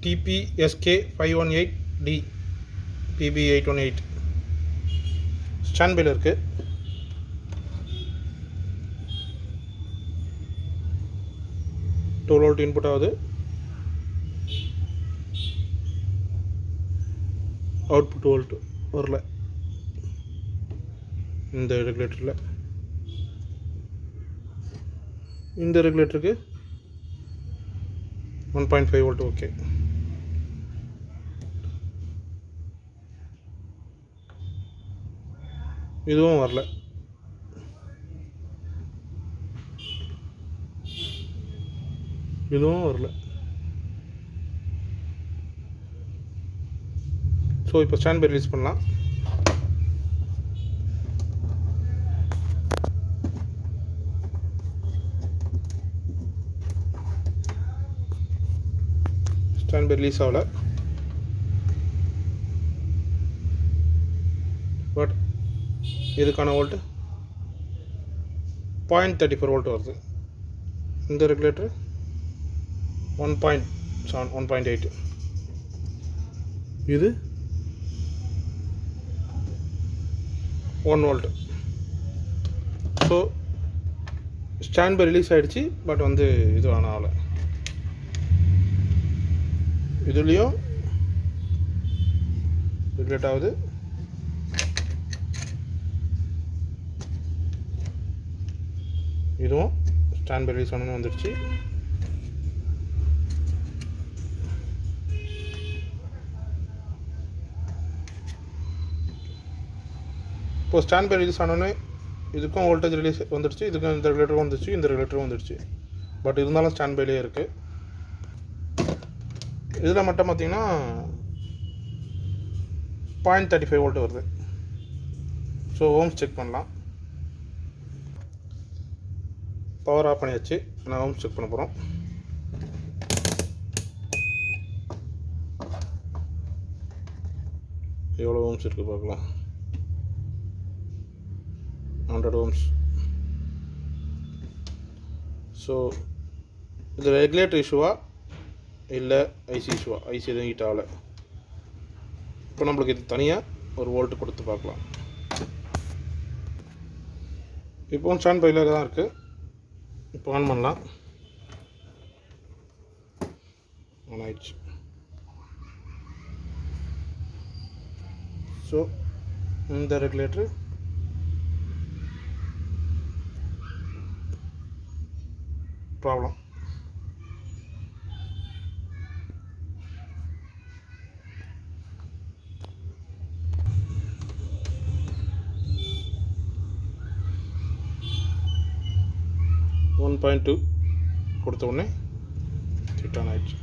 TPSK518D PB818 stand பையில் இருக்குது. Twelve volt input ஆகுது. அவுட்புட் வோல்ட் வரல இந்த ரெகுலேட்டரில். இந்த ரெகுலேட்டருக்கு 1.5 வோல்ட் ஓகே. இதுவும் வரல. இதுவும் வரல. ஸோ இப்போ ஸ்டாண்ட் பை ரிலீஸ் பண்ணலாம். ஸ்டாண்ட் பை ரிலீஸ் ஆகல. பட் இதுக்கான வோல்ட்டு 0.34 வோல்ட் வருது. இந்த ரெகுலேட்டர் 1.7 1.8. இது 1 volt. So stand by release ஆகிடுச்சு. பட் வந்து இது ஆகலை. இதுலேயும் ரெகுலேட் ஆகுது. இதுவும் ஸ்டாண்ட் பை ரிலீஸ் ஆனு வந்துடுச்சு. இப்போ ஸ்டாண்ட் பை ரிலீஸ் ஆனோடனே இதுக்கும் வோல்டேஜ் ரிலீஸ் வந்துடுச்சு. இதுக்கும் இந்த ரெகுலேட்டரும் வந்துடுச்சு. இந்த ரெகுலேட்டரும் வந்துடுச்சு. பட் இருந்தாலும் ஸ்டாண்ட் பைலே இருக்குது. இதில் மட்டும் பார்த்திங்கன்னா 0.35 வோல்ட் வருது. ஸோ ஓம்ஸ் செக் பண்ணலாம். பவர் ஆஃப் பண்ணியாச்சு. நான் ஓம்ஸ் செக் பண்ண போகிறோம். எவ்வளோ ஓம்ஸ் இருக்குது பார்க்கலாம். 100 ohms. ஸோ இது ரெகுலேட்டர் இஷ்யூவா இல்லை ஐசி இஷ்யூவா? ஐசி எதுவும் ஹீட் ஆகலை. இப்போ நம்மளுக்கு இது தனியாக ஒரு வோல்ட் கொடுத்து பார்க்கலாம். இப்போ ஸ்டாண்ட் பையில் தான் இருக்குது. இப்போ ஆன் பண்ணலாம். ஆன் ஆயிடுச்சு. ஸோ இந்த ரெகுலேட்டர் ப்ராப்ளம். $1.2 கொடுத்த உடனே ஹிட் ஆன் ஆயிடுச்சு.